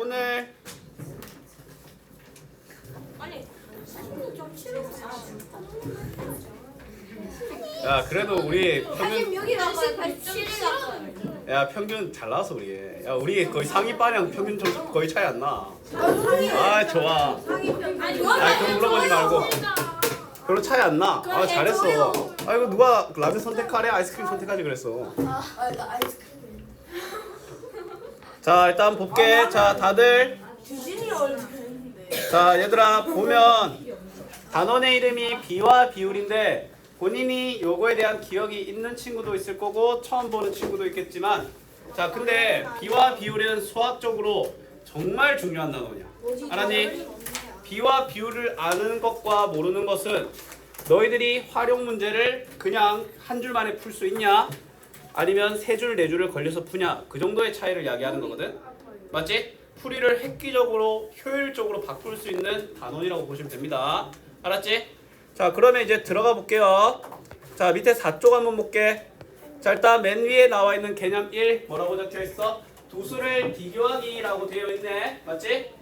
오늘 야 그래도 우리 평균 86이라고 87이라고. 야 평균 잘 나왔어 우리. 야 우리 거의 상위반이랑 평균 점 거의 차이 안 나. 아 좋아. 아 그럼 물어보지 말고. 별로 차이 안 나. 아 잘했어. 아 이거 누가 라면 선택하래? 아이스크림 선택하지 그랬어. 아이스크림. 자 일단 볼게. 자 다들 주진이 얼굴인데. 자 얘들아 보면 단원의 이름이 비와 비율인데 본인이 요거에 대한 기억이 있는 친구도 있을 거고 처음 보는 친구도 있겠지만 자 근데 비와 비율은 수학적으로 정말 중요한 단어냐. 알았니? 비와 비율을 아는 것과 모르는 것은 너희들이 활용 문제를 그냥 한 줄 만에 풀 수 있냐 아니면 세 줄, 네 줄을 걸려서 푸냐 그 정도의 차이를 이야기하는 거거든. 맞지? 풀이를 획기적으로 효율적으로 바꿀 수 있는 단원이라고 보시면 됩니다. 알았지? 자 그러면 이제 들어가 볼게요. 자 밑에 4쪽 한번 볼게. 자 일단 맨 위에 나와 있는 개념 1 뭐라고 적혀 있어? 두 수를 비교하기라고 되어 있네. 맞지?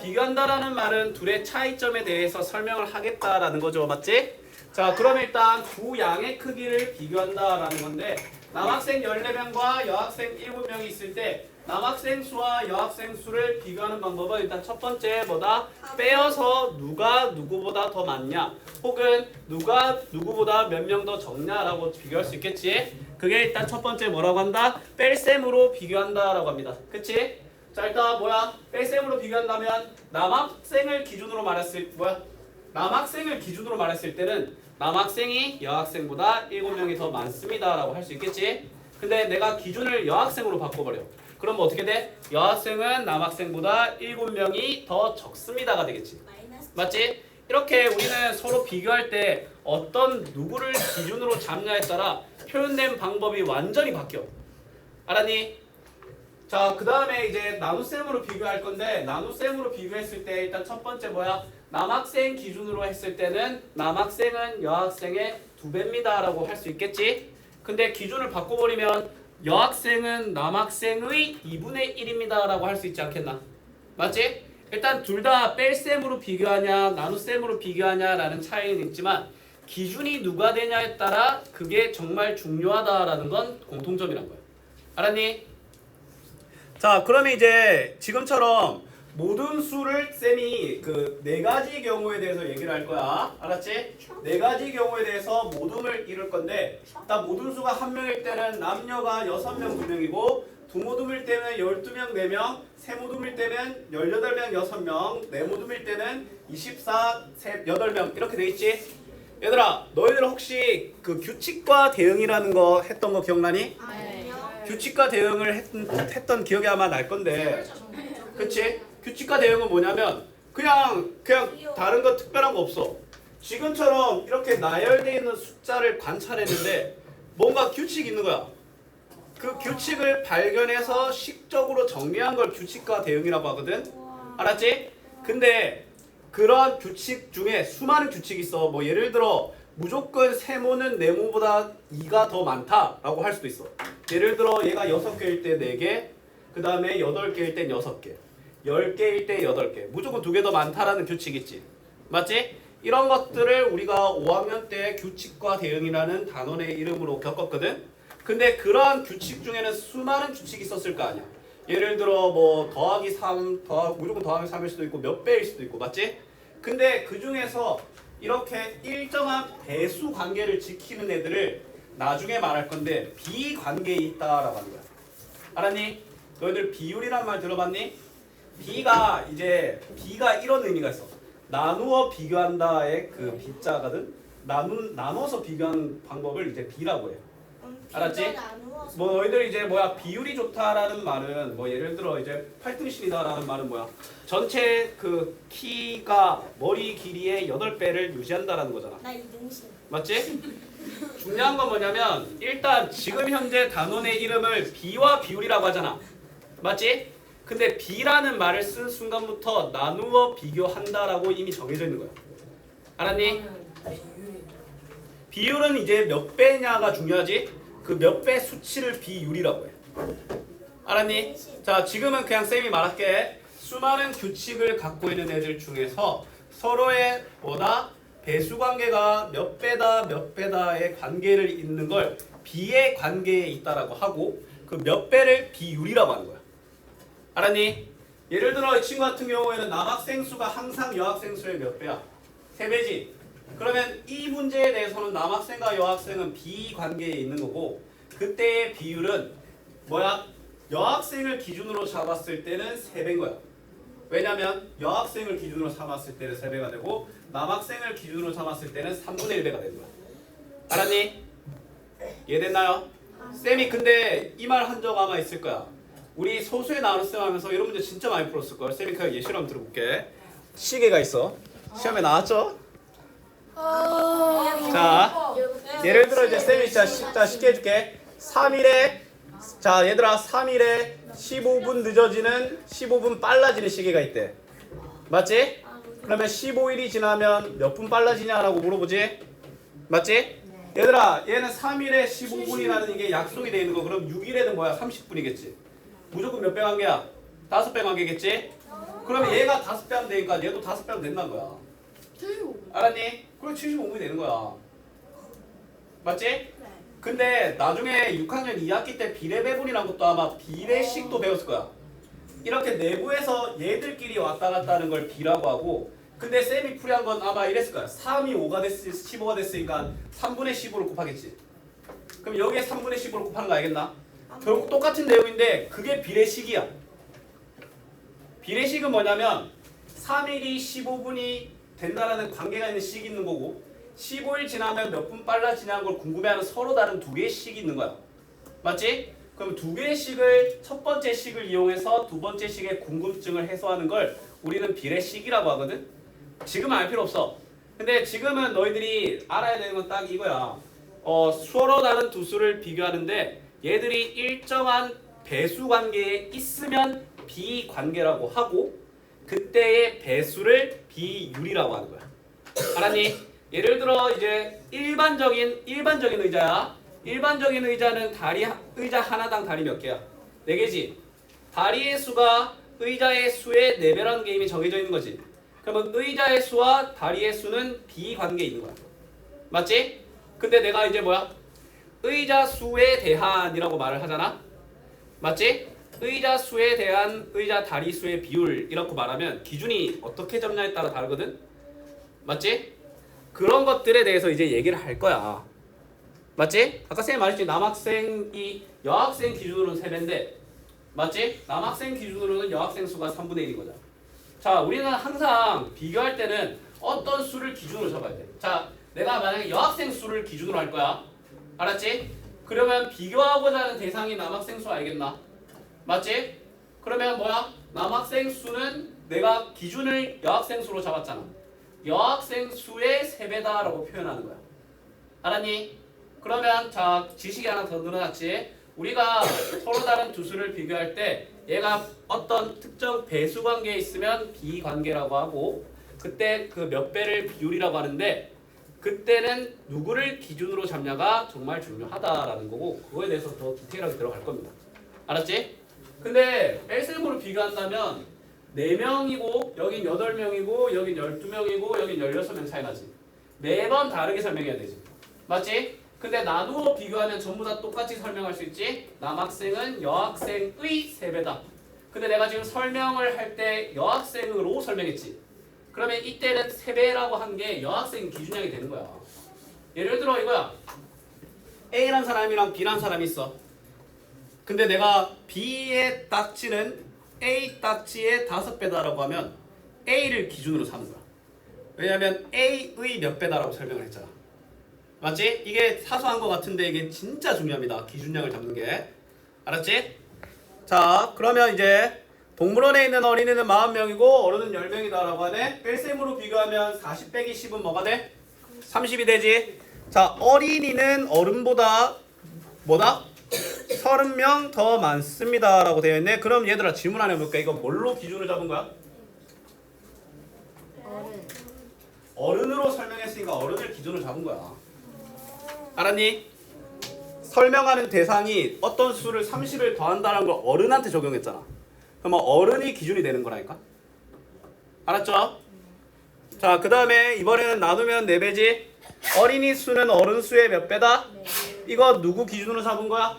비교한다라는 말은 둘의 차이점에 대해서 설명을 하겠다라는 거죠. 맞지? 자 그러면 일단 두 양의 크기를 비교한다라는 건데 남학생 14명과 여학생 7명이 있을 때 남학생 수와 여학생 수를 비교하는 방법은 일단 첫 번째 뭐다? 빼어서 누가 누구보다 더 많냐 혹은 누가 누구보다 몇 명 더 적냐라고 비교할 수 있겠지. 그게 일단 첫 번째 뭐라고 한다? 뺄셈으로 비교한다라고 합니다. 그치? 자 일단 뭐야? 뺄셈으로 비교한다면 남학생을 기준으로 말했을 때는 남학생이 여학생보다 7명이 더 많습니다라고 할 수 있겠지. 근데 내가 기준을 여학생으로 바꿔버려. 그럼 어떻게 돼? 여학생은 남학생보다 7명이 더 적습니다가 되겠지. 맞지? 이렇게 우리는 서로 비교할 때 어떤 누구를 기준으로 잡냐에 따라 표현된 방법이 완전히 바뀌어. 알았니? 자, 그 다음에 이제 나눗셈으로 비교할 건데 나눗셈으로 비교했을 때 일단 첫 번째 뭐야? 남학생 기준으로 했을 때는 남학생은 여학생의 2배입니다 라고 할 수 있겠지? 근데 기준을 바꿔버리면 여학생은 남학생의 2분의 1입니다 라고 할 수 있지 않겠나? 맞지? 일단 둘 다 뺄셈으로 비교하냐 나눗셈으로 비교하냐 라는 차이는 있지만 기준이 누가 되냐에 따라 그게 정말 중요하다라는 건 공통점이란 거야. 알았니? 자 그러면 이제 지금처럼 모든 수를 쌤이 그 4가지 경우에 대해서 얘기를 할 거야. 알았지? 4가지 경우에 대해서 모둠을 이룰 건데 일단 모든 수가 1명일 때는 남녀가 6명 2명이고 두모둠일 때는 12명 4명 세모둠일 때는 18명 6명 네모둠일 때는 24 8명 이렇게 돼 있지? 얘들아 너희들 혹시 그 규칙과 대응이라는 거 했던 거 기억나니? 규칙과 대응을 했던 기억이 아마 날 건데 그치? 규칙과 대응은 뭐냐면 그냥 다른 거 특별한 거 없어. 지금처럼 이렇게 나열되어 있는 숫자를 관찰했는데 뭔가 규칙이 있는 거야. 그 규칙을 발견해서 식적으로 정리한 걸 규칙과 대응이라고 하거든. 알았지? 근데 그런 규칙 중에 수많은 규칙이 있어. 뭐 예를 들어 무조건 세모는 네모보다 2가 더 많다라고 할 수도 있어. 예를 들어 얘가 6개일 때 4개, 그 다음에 8개일 땐 6개, 10개일 때 8개, 무조건 2개 더 많다라는 규칙이 있지. 맞지? 이런 것들을 우리가 5학년 때 규칙과 대응이라는 단원의 이름으로 겪었거든. 근데 그런 규칙 중에는 수많은 규칙이 있었을 거 아니야. 예를 들어 뭐 더하기 3, 무조건 더하기 3일 수도 있고 몇 배일 수도 있고 맞지? 근데 그 중에서 이렇게 일정한 배수 관계를 지키는 애들을 나중에 말할 건데 비관계에 있다라고 하는 거야. 알았니? 너희들 비율이란 말 들어봤니? 비가 이런 의미가 있어. 나누어 비교한다의 그 비자거든. 나눠서 비교하는 방법을 이제 비라고 해. 알았지? 뭐 너희들 이제 뭐야 비율이 좋다라는 말은 뭐 예를 들어 이제 8등신이다라는 말은 뭐야? 전체 그 키가 머리 길이의 8배를 유지한다라는 거잖아. 나 2등신. 맞지? 중요한 건 뭐냐면 일단 지금 현재 단원의 이름을 비와 비율이라고 하잖아. 맞지? 근데 비라는 말을 쓴 순간부터 나누어 비교한다라고 이미 정해져 있는 거야. 알았니? 비율은 이제 몇 배냐가 중요하지? 그 몇 배 수치를 비율이라고 해. 알았니? 자 지금은 그냥 쌤이 말할게. 수많은 규칙을 갖고 있는 애들 중에서 서로의 뭐다? 배수 관계가 몇 배다 몇 배다의 관계를 있는 걸 비의 관계에 있다라고 하고 그 몇 배를 비율이라고 하는 거야. 알았니? 예를 들어 이 친구 같은 경우에는 남학생 수가 항상 여학생 수의 몇 배야? 3배지. 그러면 이 문제에 대해서는 남학생과 여학생은 비관계에 있는 거고 그때의 비율은 뭐야? 여학생을 기준으로 잡았을 때는 3배인 거야. 왜냐면 여학생을 기준으로 삼았을 때는 3배가 되고 남학생을 기준으로 삼았을 때는 3분의 1배가 되는 거야. 알았니? 이해됐나요? 쌤이 근데 이 말 한 적 아마 있을 거야. 우리 소수의 나눗셈 하면서 이런 문제 진짜 많이 풀었을 걸. 쌤이 그냥 예시로 한번 들어볼게. 시계가 있어. 시험에 나왔죠? 자, 예를 들어 이제 쌤이 진짜 쉽게 해줄게. 3일에 자 얘들아 3일에 15분 늦어지는 15분 빨라지는 시계가 있대. 맞지? 그러면 15일이 지나면 몇 분 빨라지냐라고 물어보지? 맞지? 얘들아 얘는 3일에 15분이라는 이게 약속이 돼 있는 거. 그럼 6일에는 뭐야? 30분이겠지. 무조건 몇 배 관계야? 5배 관계겠지? 그러면 얘가 5배 하면 되니까 얘도 5배 하면 된다는 거야. 알았니? 그럼 75분이 되는 거야. 맞지? 근데 나중에 6학년 2학기 때 비례배분이라는 것도 아마 비례식도 배웠을 거야. 이렇게 내부에서 얘들끼리 왔다 갔다 하는 걸 비라고 하고 근데 쌤이 풀이한 건 아마 이랬을 거야. 3이 5가 15가 됐으니까 3분의 15를 곱하겠지. 그럼 여기에 3분의 15를 곱하는 거 알겠나? 결국 똑같은 내용인데 그게 비례식이야. 비례식은 뭐냐면 3일이 15분이 된다라는 관계가 있는 식이 있는 거고 15일 지나면 몇 분 빨라지냐는 걸 궁금해하는 서로 다른 두 개의 식이 있는 거야. 맞지? 그럼 두 개의 식을 첫 번째 식을 이용해서 두 번째 식의 궁금증을 해소하는 걸 우리는 비례식이라고 하거든. 지금은 알 필요 없어. 근데 지금은 너희들이 알아야 되는 건 딱 이거야. 서로 다른 두 수를 비교하는데 얘들이 일정한 배수 관계에 있으면 비관계라고 하고 그때의 배수를 비율이라고 하는 거야. 알았니? 예를 들어 이제 일반적인 의자야. 일반적인 의자는 의자 하나당 다리 몇 개야? 4개지. 다리의 수가 의자의 수의 4배라는 게 이미 정해져 있는 거지. 그러면 의자의 수와 다리의 수는 비관계에 있는 거야. 맞지? 근데 내가 이제 뭐야? 의자 수에 대한이라고 말을 하잖아. 맞지? 의자 수에 대한 의자 다리 수의 비율 이렇게 말하면 기준이 어떻게 잡냐에 따라 다르거든. 맞지? 그런 것들에 대해서 이제 얘기를 할 거야. 맞지? 아까 쌤이 말했지. 남학생이 여학생 기준으로는 3배인데 맞지? 남학생 기준으로는 여학생 수가 3분의 1인 거잖아. 자, 우리는 항상 비교할 때는 어떤 수를 기준으로 잡아야 돼. 자, 내가 만약에 여학생 수를 기준으로 할 거야. 알았지? 그러면 비교하고자 하는 대상이 남학생 수 알겠나? 맞지? 그러면 뭐야? 남학생 수는 내가 기준을 여학생 수로 잡았잖아. 여학생 수의 3배다라고 표현하는 거야. 알았니? 그러면 자, 지식이 하나 더 늘어났지? 우리가 서로 다른 두 수를 비교할 때 얘가 어떤 특정 배수 관계에 있으면 비관계라고 하고 그때 그 몇 배를 비율이라고 하는데 그때는 누구를 기준으로 잡냐가 정말 중요하다라는 거고 그거에 대해서 더 디테일하게 들어갈 겁니다. 알았지? 근데 LCM으로 비교한다면 4명이고 여긴 8명이고 여긴 12명이고 여긴 16명 차이 나지. 매번 다르게 설명해야 되지. 맞지? 근데 나누어 비교하면 전부 다 똑같이 설명할 수 있지. 남학생은 여학생의 3배다. 근데 내가 지금 설명을 할 때 여학생으로 설명했지. 그러면 이때는 3배라고 한 게 여학생 기준량이 되는 거야. 예를 들어 이거야. A란 사람이랑 B란 사람이 있어. 근데 내가 B의 딱지는 A 딱지의 5배다라고 하면 A를 기준으로 삼는 거야. 왜냐면 A의 몇 배다라고 설명을 했잖아. 맞지? 이게 사소한 것 같은데 이게 진짜 중요합니다. 기준량을 잡는 게. 알았지? 자, 그러면 이제 동물원에 있는 어린이는 40명이고 어른은 10명이다 라고 하네. LCM으로 비교하면 40 빼기 10은 뭐가 돼? 30이 되지. 자, 어린이는 어른보다 뭐다? 30명 더 많습니다 라고 되어 있네. 그럼 얘들아 질문 하나 해볼까? 이거 뭘로 기준을 잡은 거야? 어른으로 설명했으니까 어른을 기준으로 잡은 거야. 알았니? 설명하는 대상이 어떤 수를 30을 더한다는 걸 어른한테 적용했잖아. 그러면 어른이 기준이 되는 거라니까. 알았죠? 자, 그 다음에 이번에는 나누면 4배지. 어린이 수는 어른 수의 몇 배다? 이거 누구 기준으로 잡은 거야?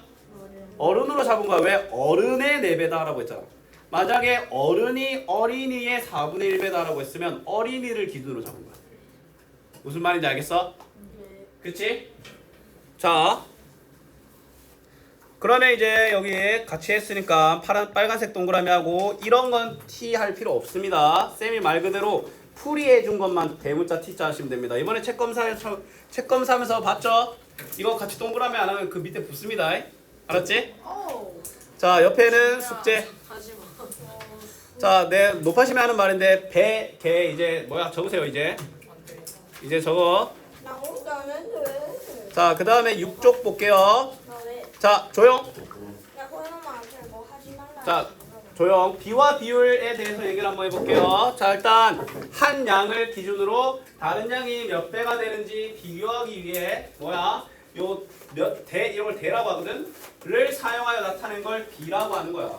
어른으로 잡은 거야. 왜? 어른의 4배다라고 했잖아. 만약에 어른이 어린이의 4분의 1배다라고 했으면 어린이를 기준으로 잡은 거야. 무슨 말인지 알겠어? 그치? 자, 그러면 이제 여기 같이 했으니까 빨간색 동그라미 하고 이런 건 T 할 필요 없습니다. 쌤이 말 그대로 풀이해 준 것만 대문자 T자 하시면 됩니다. 이번에 책 검사하면서 봤죠? 이거 같이 동그라미 안 하면 그 밑에 붙습니다. 알았지? 자, 옆에는 숙제. 자, 내 높아심에 하는 말인데 배, 개 이제 뭐야 적으세요. 이제 적어. 나 혼자 하는데. 자, 그 다음에 6쪽 볼게요. 나 왜? 자, 조용. 야, 고현엄마한테 뭐 하지 말라. 자, 조용. 비와 비율에 대해서 얘기를 한번 해볼게요. 자, 일단 한 양을 기준으로 다른 양이 몇 배가 되는지 비교하기 위해 뭐야? 요 몇 대 이런 걸 대라고 하거든. 를 사용하여 나타낸 걸 비라고 하는 거야.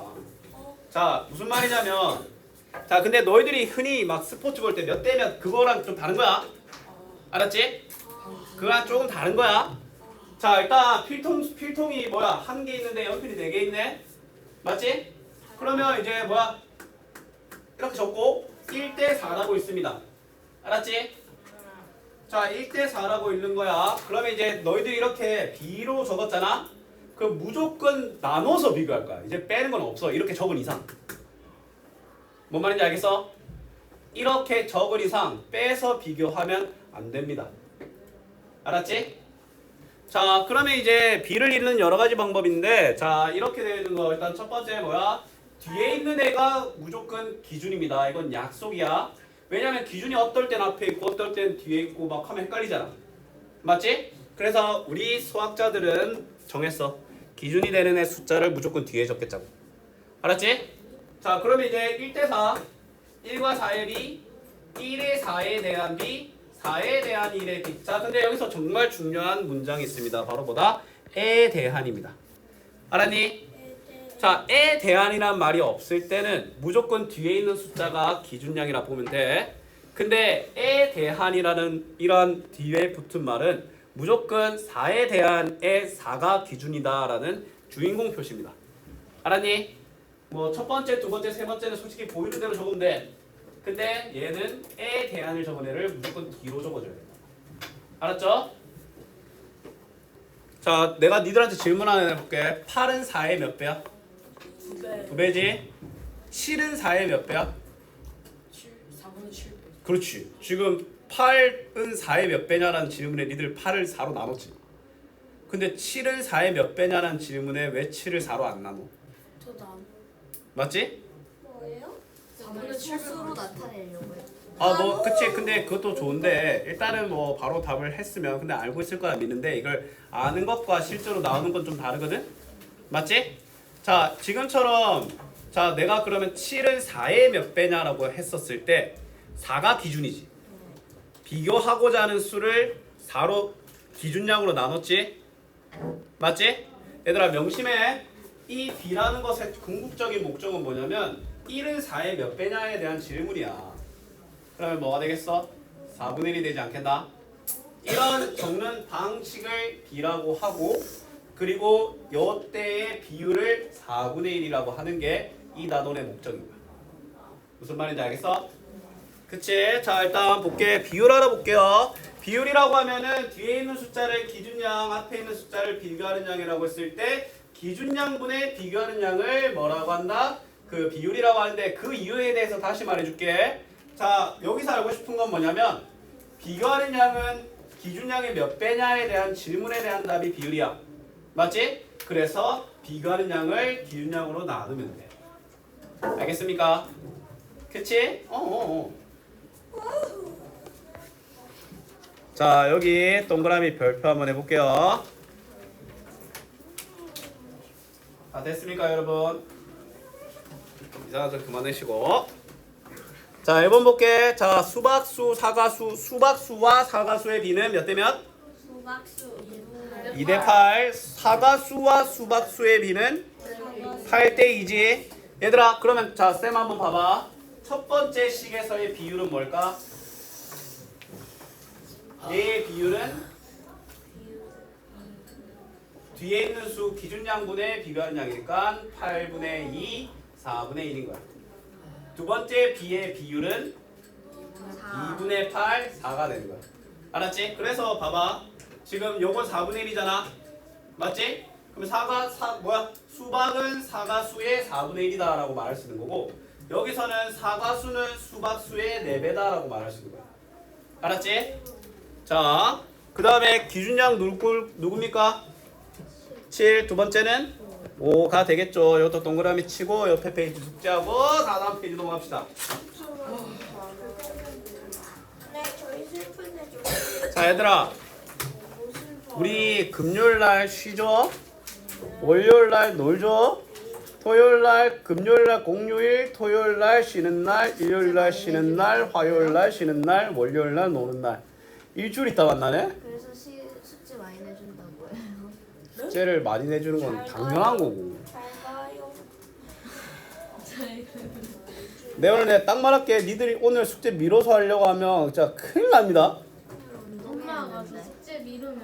자, 무슨 말이냐면 자, 근데 너희들이 흔히 막 스포츠 볼 때 몇 대면 그거랑 좀 다른 거야. 알았지? 그거랑 조금 다른 거야. 자, 일단 필통이 뭐야? 한 개 있는데 연필이 4개 있네. 맞지? 그러면 이제 뭐야? 이렇게 적고 1대 4라고 있습니다. 알았지? 자, 1대 4라고 있는 거야. 그러면 이제 너희들이 이렇게 B로 적었잖아? 그럼 무조건 나눠서 비교할 거야. 이제 빼는 건 없어. 이렇게 적은 이상. 뭔 말인지 알겠어? 이렇게 적은 이상 빼서 비교하면 안 됩니다. 알았지? 자, 그러면 이제 B를 읽는 여러 가지 방법인데 자, 이렇게 되어 있는 거 일단 첫 번째 뭐야? 뒤에 있는 애가 무조건 기준입니다. 이건 약속이야. 왜냐면 기준이 어떨 땐 앞에 있고 어떨 땐 뒤에 있고 막 하면 헷갈리잖아. 맞지? 그래서 우리 수학자들은 정했어. 기준이 되는 애 숫자를 무조건 뒤에 적겠자고. 알았지? 자, 그러면 이제 1대 4 1과 4의 B 1의 4에 대한 B 4에 대한 1의 B. 자, 근데 여기서 정말 중요한 문장이 있습니다. 바로 뭐다? 에 대한입니다. 알았니? 자, 에 대한이란 말이 없을 때는 무조건 뒤에 있는 숫자가 기준량이라 보면 돼. 근데 에 대한이라는 이런 뒤에 붙은 말은 무조건 4에 대한의 4가 기준이다라는 주인공 표시입니다. 알았니? 뭐 첫 번째, 두 번째, 세 번째는 솔직히 보이는 대로 적으면 돼. 근데 얘는 에 대한을 적은 애를 무조건 뒤로 적어줘야 돼. 알았죠? 자, 내가 니들한테 질문 하나 해볼게. 8은 4의 몇 배야? 2배지? 7은 4의 몇 배야? 4분의 7배. 그렇지. 지금 8은 4의 몇 배냐라는 질문에 니들 8을 4로 나눴지. 근데 7은 4의 몇 배냐라는 질문에 왜 7을 4로 안 나눠? 저도 안. 맞지? 뭐예요? 4분의 7배로 나타내려고요. 아, 뭐 그치. 근데 그것도 좋은데 일단은 뭐 바로 답을 했으면 근데 알고 있을 거라 믿는데 이걸 아는 것과 실제로 나오는 건 좀 다르거든? 맞지? 자, 지금처럼 자, 내가 그러면 7은 4의 몇 배냐라고 했었을 때 4가 기준이지. 비교하고자 하는 수를 4로 기준량으로 나눴지? 맞지? 얘들아 명심해. 이 B라는 것의 궁극적인 목적은 뭐냐면 1은 4의 몇 배냐에 대한 질문이야. 그러면 뭐가 되겠어? 4분의 1이 되지 않겠나? 이런 적는 방식을 B라고 하고 그리고 이때의 비율을 4분의 1이라고 하는 게 이 단원의 목적인 거야. 무슨 말인지 알겠어? 그치? 자, 일단 볼게. 비율 알아볼게요. 비율이라고 하면은 뒤에 있는 숫자를 기준량, 앞에 있는 숫자를 비교하는 양이라고 했을 때 기준량분의 비교하는 양을 뭐라고 한다? 그 비율이라고 하는데 그 이유에 대해서 다시 말해줄게. 자, 여기서 알고 싶은 건 뭐냐면 비교하는 양은 기준량의 몇 배냐에 대한 질문에 대한 답이 비율이야. 맞지? 그래서 비교하는 양을 기준량으로 나누면 돼. 알겠습니까? 그치? 자, 여기 동그라미 별표 한번 해볼게요. 다 됐습니까, 여러분? 이상한 소 그만내시고. 자, 1번 볼게. 자, 수박수, 사과수, 수박수와 사과수의 비는 몇 대 몇? 수박수 2대 8. 사과수와 수박수의 비는 8대 2지. 얘들아 그러면 자 쌤 한번 봐봐. 첫 번째 식에서의 비율은 뭘까? 얘의 비율은 뒤에 있는 수 기준양분에 비교하는 양이니까 8분의 2, 4분의 1인 거야. 두 번째 b의 비율은 2분의 8, 4가 되는 거야. 알았지? 그래서 봐봐. 지금 요건 4분의 1이잖아. 맞지? 그럼 수박은 사가수의 4분의 1이다 라고 말할 수 있는 거고, 여기서는 사가수는 수박수의 4배다 라고 말할 수 있는 거야. 알았지? 자, 그 다음에 기준량 누굽니까? 7. 두 번째는 5가 되겠죠. 이것도 동그라미 치고 옆에 페이지 숙제하고 다음 페이지 넘어갑시다. 네, 저희 슬픈데 좀. 자 얘들아, 우리 금요일날 쉬죠? 월요일날 놀죠? 토요일날, 금요일날 공휴일, 토요일날 쉬는 날, 일요일날 쉬는 날, 화요일날 쉬는 날, 월요일날 노는 날. 일주일 있다 만나네? 그래서 숙제 많이 내준다고요. 숙제를 많이 내주는 건 당연한 거고. 잘 가요. 내 오늘 내가 딱 말할게. 니들이 오늘 숙제 미뤄서 하려고 하면 진짜 큰일 납니다. 엄마가 저 숙제 미루면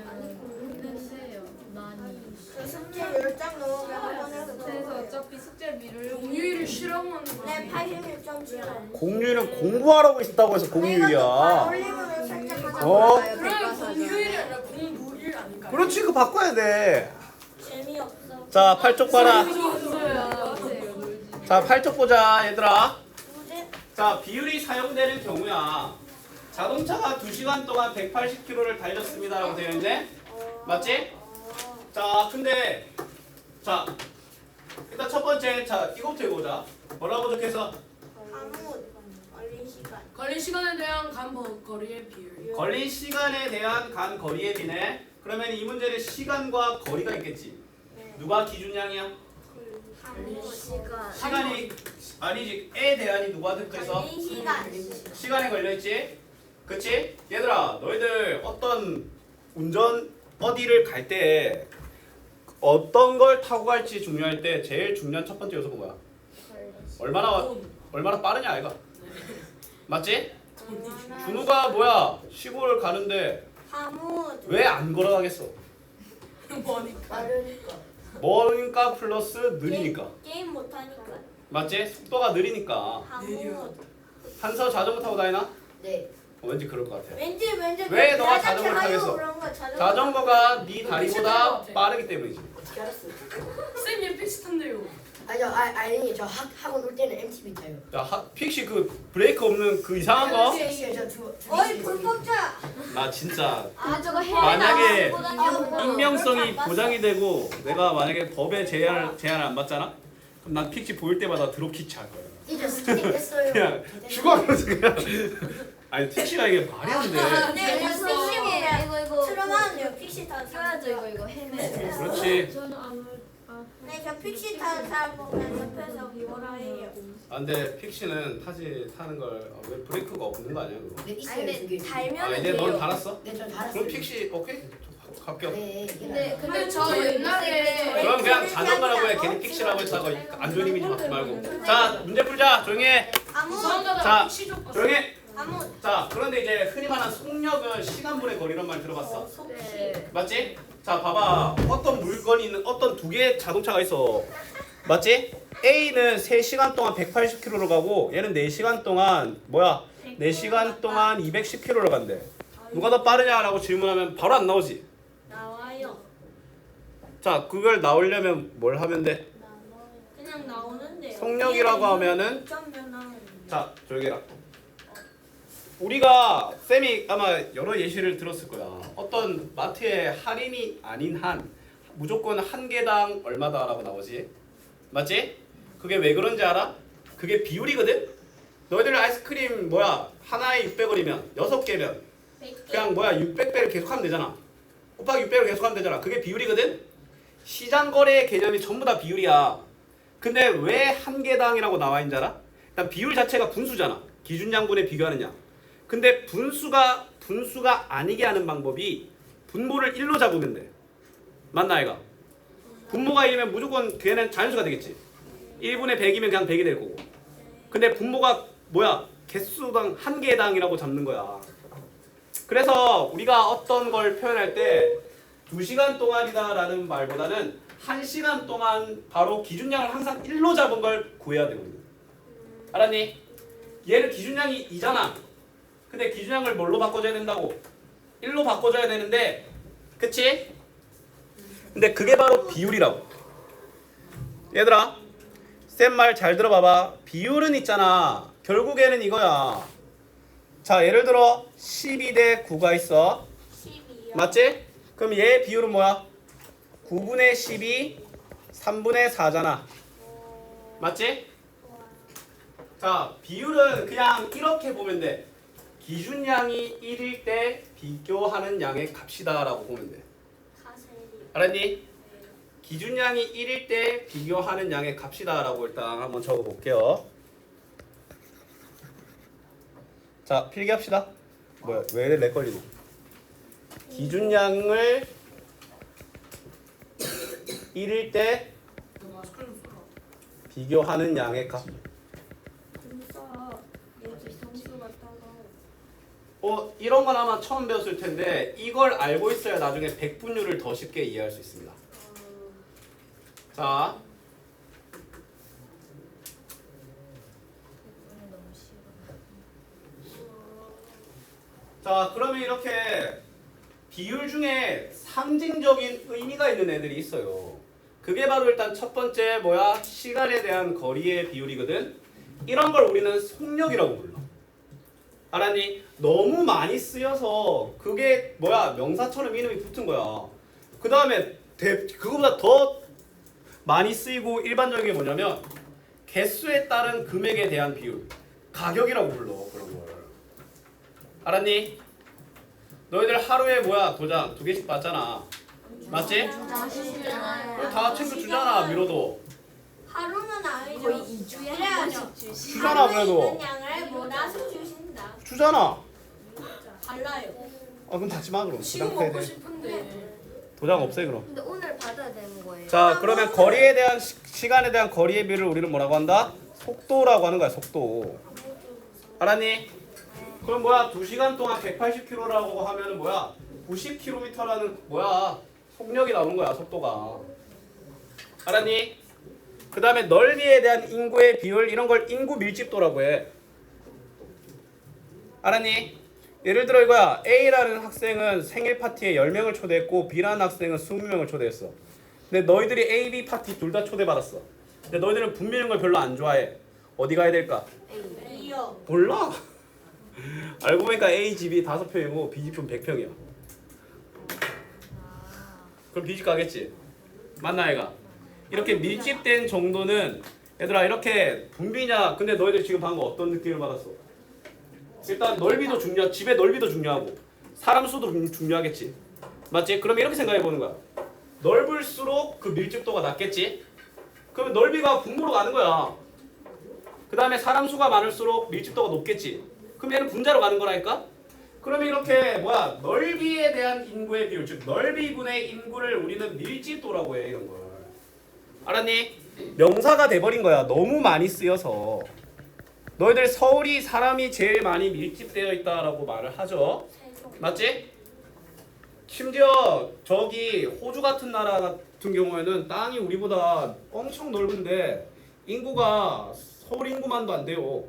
혼내세요 많이. 저 숙제 10장 넘으면 학원에서 그래서 어차피 숙제 미루려고 공휴일을 실험하는 네, 81.7. 공휴일은 공부하라고 있다고 해서 공휴일이야. 올리브를 살짝 하자. 어? 그러면 공휴일이 아니라 공부일 아닐까? 그렇지, 그거 바꿔야 돼. 재미없어. 자, 팔쪽 봐라. 놀지. 자, 팔쪽 보자, 얘들아. 뭐지? 자, 비율이 사용되는 경우야. 자동차가 2시간 동안 180km를 달렸습니다라고 되어 있네. 맞지? 자, 근데 자, 일단 첫 번째, 자, 이거부터 읽어보자. 뭐라고 적혀서? 아무 걸린 시간. 걸린 시간에 대한 거리의 비율. 걸린 시간에 대한 간 거리에 비네. 그러면 이 문제는 시간과 거리가 있겠지. 네. 누가 기준량이야? 아무 시간. 시간이 아니지. 에 대한이 누구한테 붙어있어? 걸린 시간. 시간에 걸려있지. 그치? 얘들아, 너희들 어떤 운전 어디를 갈 때 어떤 걸 타고 갈지 중요할 때 제일 중요한 첫 번째 요소가 뭐야? 얼마나 빠르냐 아이가? 맞지? 준우가 뭐야? 시골 가는데 아무 왜 안 걸어가겠어? 뭐니까. 머니까 플러스 느리니까. 게임 못 하니까. 맞지? 속도가 느리니까. 아무 한서 자전거 타고 다니나? 네. 왠지 그럴 것 같아. 왠지 왜 너가 야자 자전거를 타요, 타겠어? 그런 거 자전거가 네 다리보다 빠르기 때문이지. 어떻게 알았어? 쌤이 비슷한데요. 아니 저 학원 올 때는 MTV 타요. 야, 픽시 그 브레이크 없는 그 이상한 거? 어이 불법자. 나 진짜 아 저거 해. 만약에 아, 익명성이 보장이 되고 내가 만약에 법의 제한을 안 받잖아? 그럼 난 픽시 보일 때마다 드롭키치 할 거야. 이제 스킨 됐어요. 그냥 죽어가면서 그냥. 아니 픽시가 이게 말이 안 돼. 네, 재밌어. 픽시에 이거 트름하는데요. 픽시 다 껴야죠 이거 헤매. 그렇지. 저는 아무 네, 저 픽시 타는 사람 보면 옆에서 뭐라 해요. 아, 근데 픽시는 타는 걸 왜 브레이크가 없는 거 아니야 그거? 네 아니 있어요 근데 그게. 아 달면은 이제 넌 돼요. 달았어? 네저 달았어요. 그럼 픽시 오케이? 합격. 네. 근데 저 옛날에 그럼 그냥 자전거라고 해. 괜히 픽시라고 했다가 안 좋은 이미지 받지 말고. 자 문제 풀자. 조용히 해. 아무 자 조용히 해. 아무 자 그런데 이제 흔히 말하는 속력은 시간분의 거리란 말 들어봤어? 네. 맞지? 자 봐봐. 어떤 물건이 있는 어떤 두 개의 자동차가 있어. 맞지? A는 3시간 동안 180km로 가고 얘는 4시간 동안 4시간 동안 210km로 간대. 누가 더 빠르냐라고 질문하면 바로 안 나오지. 나와요. 자 그걸 나오려면 뭘 하면 돼? 그냥 나오는데. 속력이라고 하면은 점면은 자 조용히 해라. 우리가 쌤이 아마 여러 예시를 들었을 거야. 어떤 마트에 할인이 아닌 한 무조건 한 개당 얼마다라고 나오지. 맞지? 그게 왜 그런지 알아? 그게 비율이거든? 너희들 아이스크림 하나에 600원이면 6개면 그냥 600배를 계속하면 되잖아. 곱하기 600을 계속하면 되잖아. 그게 비율이거든? 시장 거래의 개념이 전부 다 비율이야. 근데 왜 한 개당이라고 나와 있는지 알아? 일단 비율 자체가 분수잖아. 기준양분에 비교하느냐. 근데 분수가 아니게 하는 방법이 분모를 1로 잡으면 돼. 맞나 아이가? 분모가 1이면 무조건 걔는 자연수가 되겠지. 1분의 100이면 그냥 100이 될 거고. 근데 분모가 뭐야? 개수당 한 개당이라고 잡는 거야. 그래서 우리가 어떤 걸 표현할 때 2시간 동안이다 라는 말보다는 1시간 동안 바로 기준량을 항상 1로 잡은 걸 구해야 되거든요. 알았니? 얘를 기준량이 2잖아. 근데 기준량을 뭘로 바꿔줘야 된다고? 1로 바꿔줘야 되는데, 그치? 근데 그게 바로 비율이라고. 얘들아, 쌤 말 잘 들어봐봐. 비율은 있잖아. 결국에는 이거야. 자, 예를 들어 12대 9가 있어. 12요. 맞지? 그럼 얘 비율은 뭐야? 9분의 12, 3분의 4잖아. 맞지? 자, 비율은 그냥 이렇게 보면 돼. 기준량이 1일 때 비교하는 양의 값이다 라고 보면 돼. 알았니? 기준량이 1일 때 비교하는 양의 값이다 라고 일단 한번 적어볼게요. 자, 필기합시다. 뭐야, 왜 렉 걸리노? 기준량을 1일 때 비교하는 양의 값. 이런 건 아마 처음 배웠을 텐데 이걸 알고 있어야 나중에 백분율을 더 쉽게 이해할 수 있습니다. 자, 그러면 이렇게 비율 중에 상징적인 의미가 있는 애들이 있어요. 그게 바로 일단 첫 번째 뭐야? 시간에 대한 거리의 비율이거든. 이런 걸 우리는 속력이라고 불러. 알았니? 너무 많이 쓰여서 그게 뭐야? 명사처럼 이름이 붙은 거야. 그 다음에 그거보다 더 많이 쓰이고 일반적인 게 뭐냐면 개수에 따른 금액에 대한 비율, 가격이라고 불러. 그런 걸. 알았니? 너희들 하루에 뭐야? 도장 2개씩 받잖아. 맞지? 그거 다 챙겨주잖아. 미로도 하루는 아니죠. 거의 2주에 한 번씩 주시. 주잖아. 그래도 있는 양을 몰아서 주신다. 주잖아. 달라요. 그럼 닫지 마. 그럼 지금 도장 먹고 빼야 돼. 싶은데. 도장 없애 그럼. 근데 오늘 받아야 되는 거예요. 자, 그러면 거리에 대한 시간에 대한 거리의 비율을 우리는 뭐라고 한다? 속도라고 하는 거야. 속도. 알았니? 그럼 뭐야? 2시간 동안 180km라고 하면은 뭐야? 90km라는 뭐야? 속력이 나오는 거야. 속도가. 알았니? 그 다음에 넓이에 대한 인구의 비율, 이런 걸 인구 밀집도라고 해. 알았니? 예를 들어 이거야. A라는 학생은 생일 파티에 10명을 초대했고 B라는 학생은 20명을 초대했어. 근데 너희들이 A, B 파티 둘 다 초대받았어. 근데 너희들은 붐 비는 걸 별로 안 좋아해. 어디 가야 될까? A요. 몰라. 알고 보니까 A 집이 5평이고 B 집은 100평이야. 그럼 B 집 가겠지? 맞나 얘가? 이렇게 밀집된 정도는 얘들아 이렇게 붐비냐? 근데 너희들 지금 방금 어떤 느낌을 받았어? 일단 넓이도 집의 넓이도 중요하고 사람 수도 중요하겠지. 맞지? 그럼 이렇게 생각해 보는 거야. 넓을수록 그 밀집도가 낮겠지? 그러면 넓이가 분모로 가는 거야. 그 다음에 사람 수가 많을수록 밀집도가 높겠지. 그럼 얘는 분자로 가는 거라니까? 그러면 이렇게 뭐야? 넓이에 대한 인구의 비율, 즉 넓이분의 인구를 우리는 밀집도라고 해. 이런 걸. 알았니? 명사가 돼버린 거야. 너무 많이 쓰여서. 너희들 서울이 사람이 제일 많이 밀집되어 있다라고 말을 하죠. 맞지? 심지어 저기 호주 같은 나라 같은 경우에는 땅이 우리보다 엄청 넓은데 인구가 서울 인구만도 안 돼요.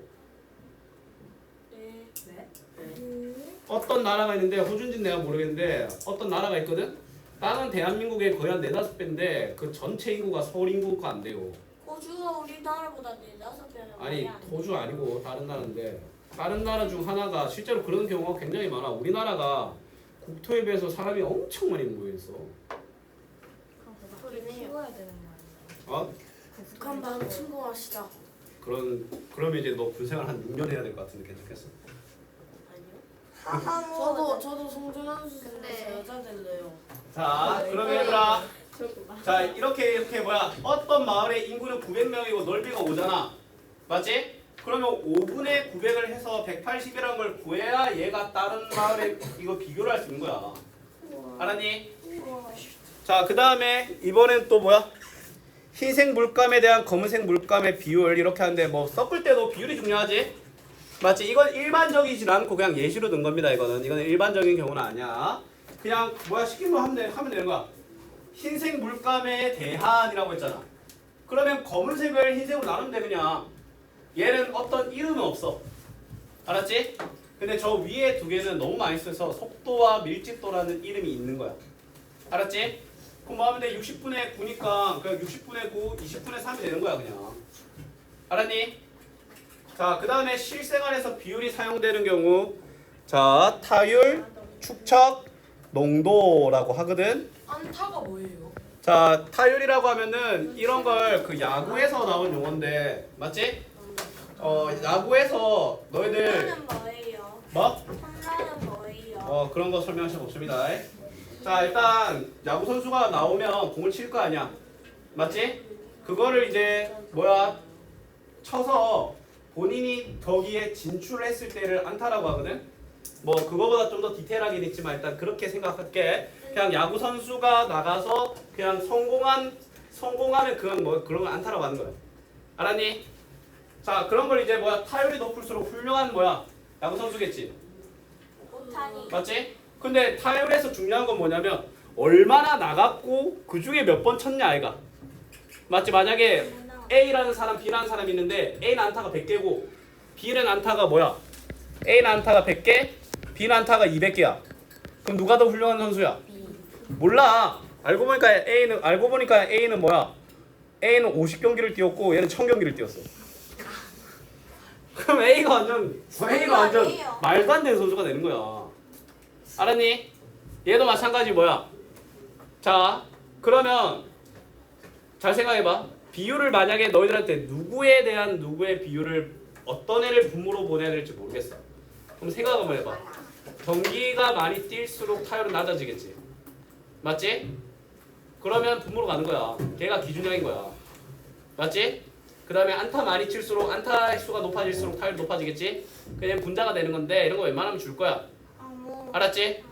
어떤 나라가 있는데 호주인지는 내가 모르겠는데 어떤 나라가 있거든? 땅은 대한민국의 거의 한 4-5배인데 그 전체 인구가 서울 인구가 안 돼요. 호주가 우리나라보다 4-5배는 아니 호주 아니고 다른 나라인데 다른 나라 중 하나가 실제로 그런 경우가 굉장히 많아. 우리나라가 국토에 비해서 사람이 엄청 많이 모여있어. 그럼 키워야 되는 거 아니에요? 북한 방 침공합시다. 그러면 이제 너 군생활 한 6년 해야 될 것 같은데 괜찮겠어? 저도 송준환 근데- 여자 될래요. 자, 그러면 얘들아, 자 이렇게 뭐야? 어떤 마을의 인구는 900명이고 넓이가 5잖아, 맞지? 그러면 5분의 900을 해서 180이라는 걸 구해야 얘가 다른 마을에 이거 비교를 할 수 있는 거야. 알았니? 자, 그 다음에 이번엔 또 뭐야? 흰색 물감에 대한 검은색 물감의 비율 이렇게 하는데 뭐 섞을 때도 비율이 중요하지? 맞지? 이건 일반적이진 않고 그냥 예시로 든 겁니다. 이거는 일반적인 경우는 아니야. 그냥 뭐야 시킨 거 하면 되는 거야. 흰색 물감에 대한이라고 했잖아. 그러면 검은색을 흰색으로 나누면 돼 그냥. 얘는 어떤 이름은 없어. 알았지? 근데 저 위에 두 개는 너무 많이 써서 속도와 밀집도라는 이름이 있는 거야. 알았지? 그럼 뭐 하면 돼? 60분의 9니까 그냥 60분의 9, 20분의 3이 되는 거야 그냥. 알았니? 자, 그 다음에 실생활에서 비율이 사용되는 경우 자, 타율, 축척, 농도라고 하거든. 안타가 뭐예요? 자, 타율이라고 하면은 이런 걸 그 야구에서 나온 용어인데 맞지? 야구에서 너희들 홈런은 뭐예요? 뭐? 홈런은 뭐예요? 그런 거 설명할 수 없습니다. 자, 일단 야구 선수가 나오면 공을 칠 거 아니야. 맞지? 그거를 이제 뭐야? 쳐서 본인이 거기에 진출했을 때를 안타라고 하거든. 뭐 그거보다 좀 더 디테일하긴 있지만 일단 그렇게 생각할게. 그냥 야구 선수가 나가서 그냥 성공하면 그건 뭐 그런 걸 안타라고 하는 거야. 알았니? 자, 그런 걸 이제 뭐야? 타율이 높을수록 훌륭한 뭐야? 야구 선수겠지. 오타니. 맞지? 근데 타율에서 중요한 건 뭐냐면 얼마나 나갔고 그 중에 몇 번 쳤냐 아이가. 맞지? 만약에 A라는 사람, B라는 사람이 있는데 A는 안타가 100개고 B는 안타가 뭐야? A는 안타가 100개, B는 안타가 200개야. 그럼 누가 더 훌륭한 선수야? 몰라. 알고 보니까 A는 뭐야? A는 50경기를 뛰었고 얘는 1000경기를 뛰었어. 그럼 A가 완전 아니에요. 말도 안 되는 선수가 되는 거야. 알았니? 얘도 마찬가지 뭐야? 자, 그러면 잘 생각해봐. 비율을 만약에 너희들한테 누구에 대한 누구의 비율을 어떤 애를 분모로 보내야 될지 모르겠어. 그럼 생각 한번 해봐. 경기가 많이 뛸수록 타율은 낮아지겠지. 맞지? 그러면 분모로 가는 거야. 걔가 기준량인 거야. 맞지? 그 다음에 안타 많이 칠수록 안타 횟수가 높아질수록 타율이 높아지겠지? 그냥 분자가 되는 건데 이런 거 웬만하면 줄 거야. 알았지?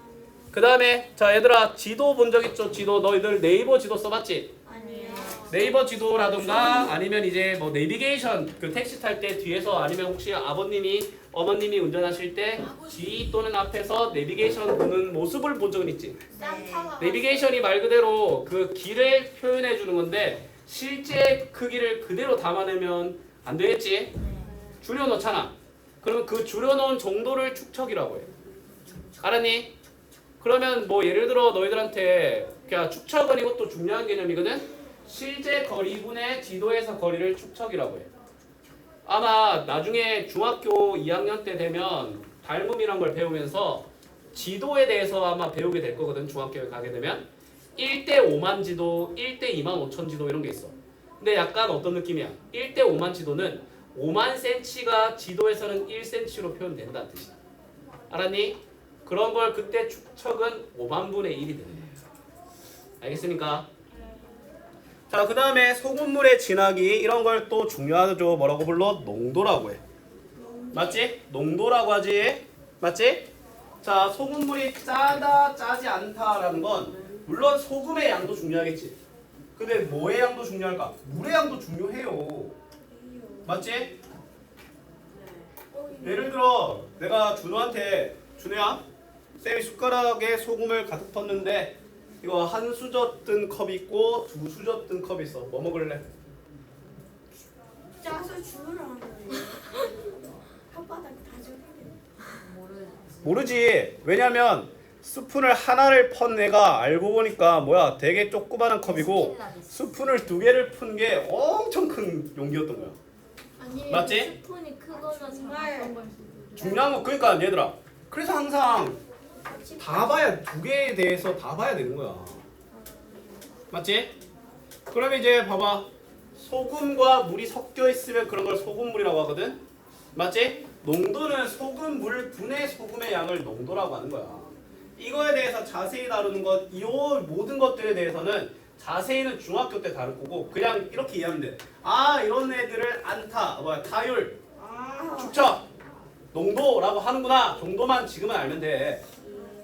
그 다음에 자 얘들아 지도 본 적 있죠? 지도 너희들 네이버 지도 써봤지? 아니요. 네이버 지도라든가 아니면 이제 뭐 내비게이션 그 택시 탈 때 뒤에서 아니면 혹시 어머님이 운전하실 때 뒤 또는 앞에서 내비게이션 보는 모습을 본 적은 있지? 산타가 내비게이션이 말 그대로 그 길을 표현해 주는 건데 실제 크기를 그대로 담아내면 안 되겠지? 줄여놓잖아. 그러면 그 줄여놓은 정도를 축척이라고 해. 알았니? 그러면 뭐 예를 들어 너희들한테 그냥 축척은 이것도 중요한 개념이거든? 실제 거리분의 지도에서 거리를 축척이라고 해. 아마 나중에 중학교 2학년 때 되면 닮음이란 걸 배우면서 지도에 대해서 아마 배우게 될 거거든. 중학교에 가게 되면 1대 5만 지도, 1대 2만 5천 지도 이런 게 있어. 근데 약간 어떤 느낌이야? 1대 5만 지도는 5만 cm가 지도에서는 1cm로 표현된다는 뜻이야. 알았니? 그런 걸 그때 축척은 5만 분의 1이 되는 거야. 알겠습니까? 자, 그 다음에 소금물의 진하기 이런 걸 또 중요하죠. 뭐라고 불러? 농도라고 해. 맞지? 농도라고 하지. 맞지? 자, 소금물이 짜다 짜지 않다라는 건 물론 소금의 양도 중요하겠지. 근데 뭐의 양도 중요할까? 물의 양도 중요해요. 맞지? 예를 들어 내가 준호한테 준호야 쌤이 숟가락에 소금을 가득 붓는데 이거 한 수저 뜬 컵이 있고 두 수저 뜬 컵이 있어. 뭐 먹을래? 짜서 주우라는 거예요. 혓바닥 다 주우래. 모르지. 왜냐면 스푼을 하나를 펀 애가 알고 보니까 뭐야 되게 조그마한 컵이고 스푼을 두 개를 푼 게 엄청 큰 용기였던 거야. 아니면 맞지? 스푼이 크거나 작았던 걸 수도 있고. 중요한 거 그러니까 얘들아. 그래서 항상 다 봐야 두 개에 대해서 다 봐야 되는 거야. 맞지? 그러면 이제 봐봐. 소금과 물이 섞여 있으면 그런 걸 소금물이라고 하거든. 맞지? 농도는 소금물 분의 소금의 양을 농도라고 하는 거야. 이거에 대해서 자세히 다루는 것, 이 모든 것들에 대해서는 자세히는 중학교 때 다룰 거고 그냥 이렇게 이해하면 돼. 아 이런 애들을 안타, 타율, 축척, 농도라고 하는구나 정도만 지금은 알면 돼.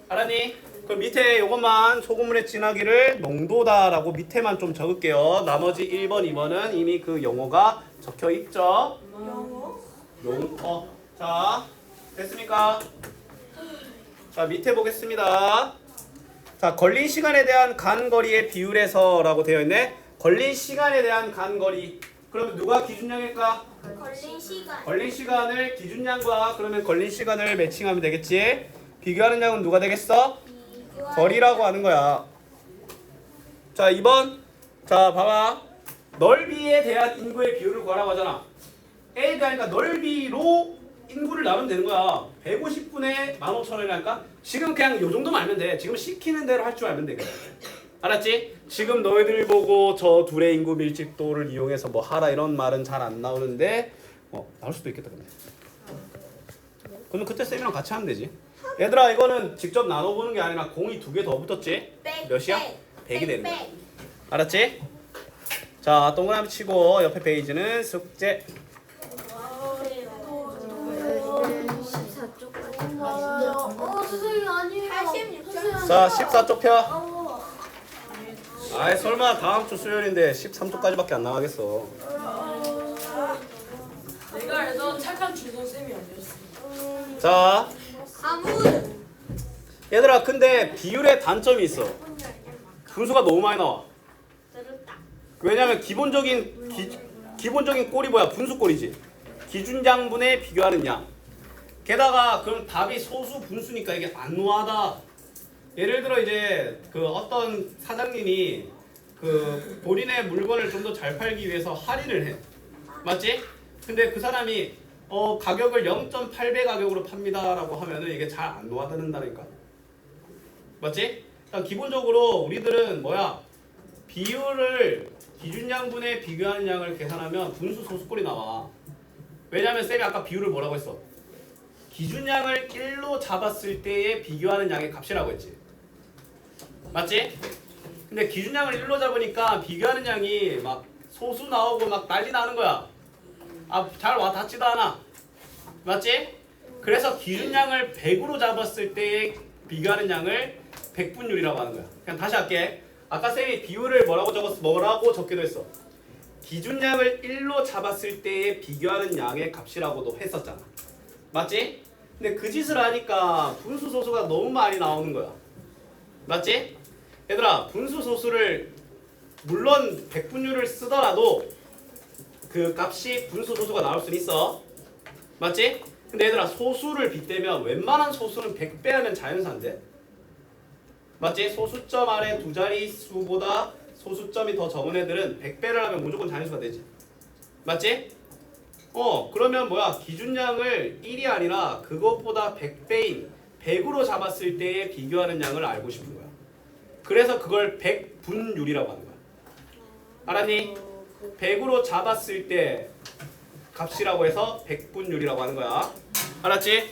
알았니? 그럼 밑에 요것만 소금물의 진하기를 농도다라고 밑에만 좀 적을게요. 나머지 1번, 2번은 이미 그 용어가 적혀 있죠. 자, 됐습니까? 자, 밑에 보겠습니다. 자, 걸린 시간에 대한 간거리의 비율에서라고 되어 있네. 걸린 시간에 대한 간거리. 그러면 누가 기준량일까? 걸린 시간. 걸린 시간을 기준량과 그러면 걸린 시간을 매칭하면 되겠지. 비교하는 양은 누가 되겠어? 거리라고 하는 거야. 자, 2번. 자, 봐봐. 넓이에 대한 인구의 비율을 구하라고 하잖아. A에 대하니까 넓이로 인구를 나누면 되는 거야. 150분의 15,000원이랄까? 지금 그냥 요 정도만 알면 돼. 지금 시키는 대로 할 줄 알면 돼. 그냥. 알았지? 지금 너희들 보고 저 둘의 인구 밀집도를 이용해서 뭐 하라 이런 말은 잘 안 나오는데 나올 수도 있겠다. 근데. 그러면 그때 쌤이랑 같이 하면 되지. 얘들아 이거는 직접 나눠보는 게 아니라 공이 2개 더 붙었지? 몇이야? 100이 되는 거야. 알았지? 자, 동그라미 치고 옆에 페이지는 숙제. 14쪽까지. 선생님 아니에요. 86점. 자, 14쪽 펴. 아이 설마 다음 주 수요일인데 13쪽까지밖에 안 나가겠어. 내가 알던 착한 주선 쌤이 아니었어. 자, 얘들아 근데 비율에 단점이 있어. 분수가 너무 많이 나와. 왜냐면 기본적인 꼴이 뭐야? 분수 꼴이지. 기준양분에 비교하는 양. 게다가 그럼 답이 소수 분수니까 이게 안와다. 예를 들어 이제 그 어떤 사장님이 그 본인의 물건을 좀 더 잘 팔기 위해서 할인을 해. 맞지? 근데 그 사람이 가격을 0.8배 가격으로 팝니다라고 하면은 이게 잘 안 와닿는다니까. 맞지? 그러니까 기본적으로 우리들은 뭐야? 비율을 기준양분에 비교하는 양을 계산하면 분수 소수꼴이 나와. 왜냐면 쌤이 아까 비율을 뭐라고 했어? 기준양을 1로 잡았을 때에 비교하는 양의 값이라고 했지. 맞지? 근데 기준양을 1로 잡으니까 비교하는 양이 막 소수 나오고 막 난리 나는 거야. 잘 와 닿지도 않아. 맞지? 그래서 기준양을 100으로 잡았을 때에 비교하는 양을 100분율이라고 하는 거야. 그냥 다시 할게. 아까 쌤이 비율을 뭐라고 적기도 했어. 기준양을 1로 잡았을 때에 비교하는 양의 값이라고도 했었잖아. 맞지? 근데 그 짓을 하니까 분수 소수가 너무 많이 나오는 거야. 맞지? 얘들아 분수 소수를 물론 100분율을 쓰더라도 그 값이 분수 소수가 나올 수는 있어. 맞지? 근데 얘들아 소수를 빗대면 웬만한 소수는 100배 하면 자연수인데. 맞지? 소수점 아래 두 자리 수보다 소수점이 더 적은 애들은 100배를 하면 무조건 자연수가 되지. 맞지? 그러면 뭐야? 기준량을 1이 아니라 그것보다 100배인 100으로 잡았을 때에 비교하는 양을 알고 싶은 거야. 그래서 그걸 100분율이라고 하는 거야. 알았니? 100으로 잡았을 때 값이라고 해서 100분율이라고 하는 거야. 알았지?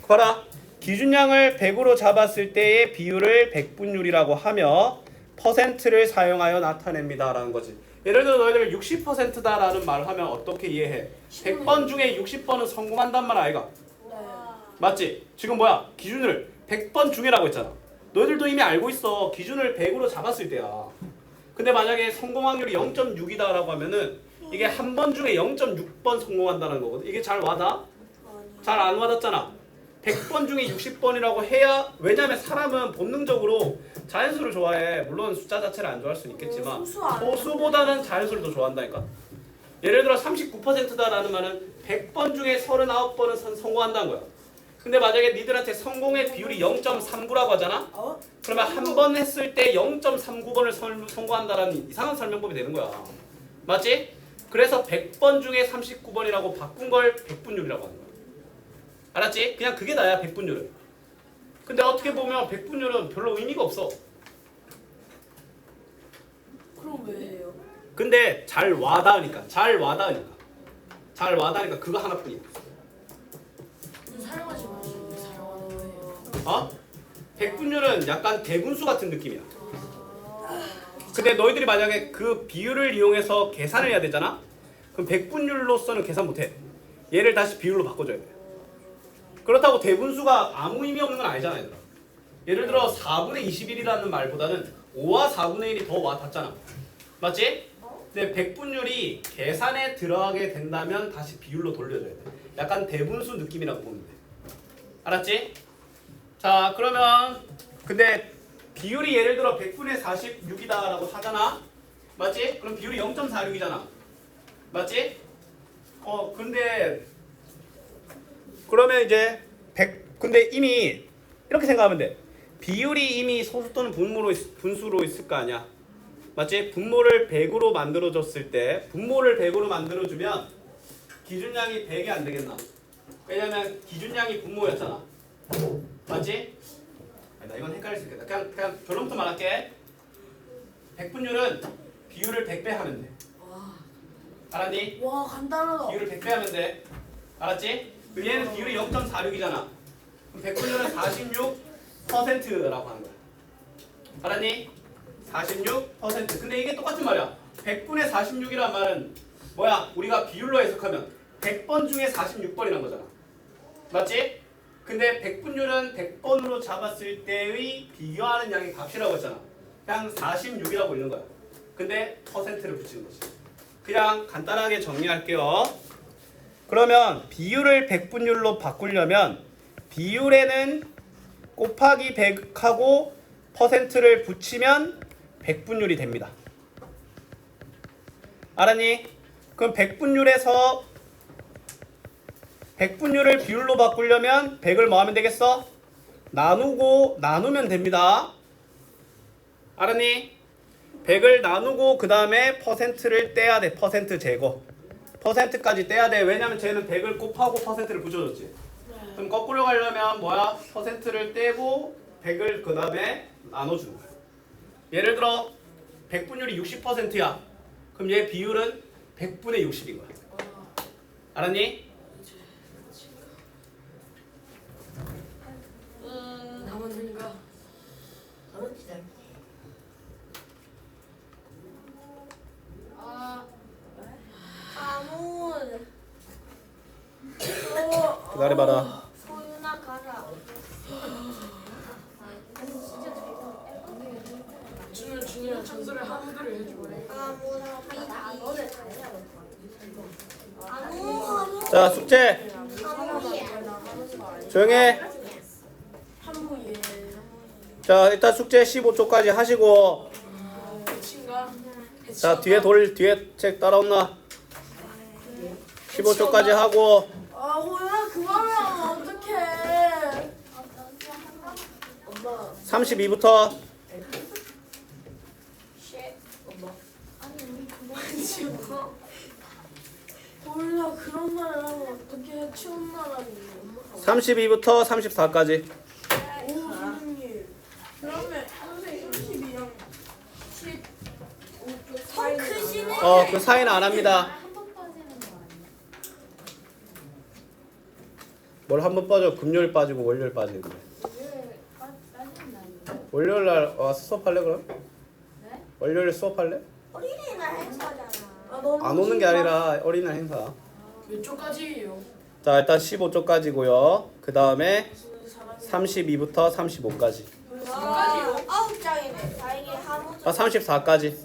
봐라. 기준량을 100으로 잡았을 때의 비율을 100분율이라고 하며 퍼센트를 사용하여 나타냅니다 라는 거지. 예를 들어 너희들 60%다라는 말을 하면 어떻게 이해해? 100번 중에 60번은 성공한단 말 아이가? 맞지? 지금 뭐야? 기준을 100번 중에라고 했잖아. 너희들도 이미 알고 있어. 기준을 100으로 잡았을 때야. 근데 만약에 성공 확률이 0.6이다라고 하면은 이게 한 번 중에 0.6번 성공한다는 거거든. 이게 잘 와닿아? 잘 안 와닿잖아. 100번 중에 60번이라고 해야, 왜냐면 사람은 본능적으로 자연수를 좋아해. 물론 숫자 자체를 안 좋아할 수는 있겠지만 소수보다는 자연수를 더 좋아한다니까. 예를 들어 39%다라는 말은 100번 중에 39번은 성공한다는 거야. 근데 만약에 니들한테 성공의 비율이 0.39라고 하잖아? 그러면 한 번 했을 때 0.39번을 성공한다라는 이상한 설명법이 되는 거야. 맞지? 그래서 100번 중에 39번이라고 바꾼 걸 100분율이라고 하는 거야. 알았지? 그냥 그게 나야 100분율은. 근데 어떻게 보면 100분율은 별로 의미가 없어. 그럼 왜 해요? 근데 잘 와닿으니까 그거 하나뿐이야. 사용하지 마시는데 사용하는 거예요. 100분율은 약간 대분수 같은 느낌이야. 근데 너희들이 만약에 그 비율을 이용해서 계산을 해야 되잖아? 그럼 100분율로서는 계산 못해. 얘를 다시 비율로 바꿔줘야 돼. 그렇다고 대분수가 아무 의미 없는 건 아니잖아, 얘들아. 예를 들어 4분의 21이라는 말보다는 5와 4분의 1이 더 와 닿잖아. 맞지? 근데 백분율이 계산에 들어가게 된다면 다시 비율로 돌려줘야 돼. 약간 대분수 느낌이라고 보면 돼. 알았지? 자, 그러면 근데 비율이 예를 들어 100분의 46이다 라고 하잖아. 맞지? 그럼 비율이 0.46이잖아. 맞지? 근데 그러면 이제 근데 이미 이렇게 생각하면 돼. 비율이 이미 소수 또는 분수로 있을 거 아니야. 맞지? 분모를 100으로 만들어줬을 때 분모를 100으로 만들어주면 기준량이 100이 안 되겠나? 왜냐면 기준량이 분모였잖아. 맞지? 나 이건 헷갈릴 수 있겠다. 그냥 결론부터 말할게. 백분율은 비율을 100배 하면 돼. 알았니? 와 간단하다. 비율을 100배 하면 돼. 알았지? 그럼 얘는 비율이 0.46이잖아. 그럼 백분율은 46%라고 하는 거야. 알았니? 46%. 근데 이게 똑같은 말이야. 100분의 46이란 말은 뭐야? 우리가 비율로 해석하면 100번 중에 46번이란 거잖아. 맞지? 근데 백분율은 100번으로 잡았을 때의 비교하는 양의 값이라고 했잖아. 그냥 46이라고 읽는 거야. 근데 퍼센트를 붙이는 거지. 그냥 간단하게 정리할게요. 그러면 비율을 백분율로 바꾸려면 비율에는 곱하기 100하고 퍼센트를 붙이면 백분율이 됩니다. 알았니? 그럼 백분율을 비율로 바꾸려면 100을 뭐 하면 되겠어? 나누면 됩니다. 알았니? 100을 나누고 그 다음에 퍼센트를 떼야 돼. 퍼센트 제거. 퍼센트까지 떼야 돼. 왜냐면 쟤는 100을 곱하고 퍼센트를 붙여줬지. 그럼 거꾸로 가려면 뭐야? 퍼센트를 떼고 100을 그 다음에 나눠주는 거야. 예를 들어 100분율이 60%야. 그럼 얘 비율은 100분의 60인 거야. 알았니? 남았는가? 아문. 기다려봐라. 소윤아 가라. 준이랑 전설의 하무들을 해줘. 아무나 너네 아무. 자, 숙제 조용해. 하무 얘. 자, 일단 숙제 15초까지 하시고 대친가? 자, 뒤에 책 따라온나? 15초까지 하고 아 호연아 그만하면 어떡해. 엄마. 32부터 호연아 그런 말을 하면 어떡해. 추운 나라니. 32부터 34까지. 오 선생님. 그러면 선생님 32랑 15쪽 사이. 크시네. 그 사이는 안 합니다. 뭘 한 번 빠져? 금요일 빠지고 월요일 빠지는 거야. 월요일 날 수업할래 그럼? 월요일 수업할래? 어린이날 행사잖아. 안 오는 게 아니라 어린이날 행사. 몇 쪽까지예요? 자, 일단 15초까지고요. 그 다음에 32부터 35까지. 9장이네. 다행히 하무. 34까지.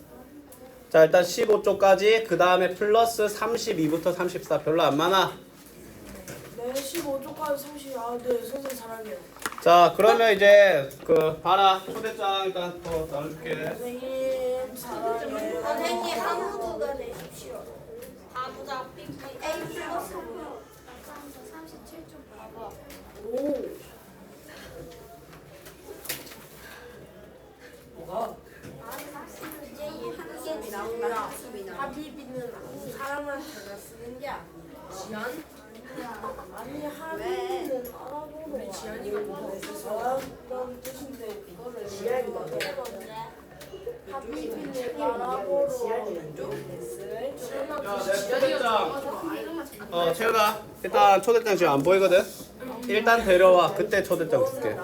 자, 일단 15초까지. 그 다음에 플러스 32부터 34. 별로 안 많아. 네 15쪽까지 30. 네 선생님 사랑해요. 자, 그러면 이제 봐라. 초대장 일단 더 나눠줄게. 선생님 사랑해요. 선생님 하무도가 내십시오. 하무자 삐삐 A 플러스. 37쪽 봐봐. 오. 뭐가? 이제 한개 나온다. 하비비는 사람한테 쓰는 게 지연? 아니 하비비는 알아보러 지연이가 뭐가 있어서 그런 뜻인데 이거를 지연이가 하비비는 알아보러 초대장. 채연아. 일단 초대장 지금 안 보이거든? 일단 데려와. 그때 초대장 줄게.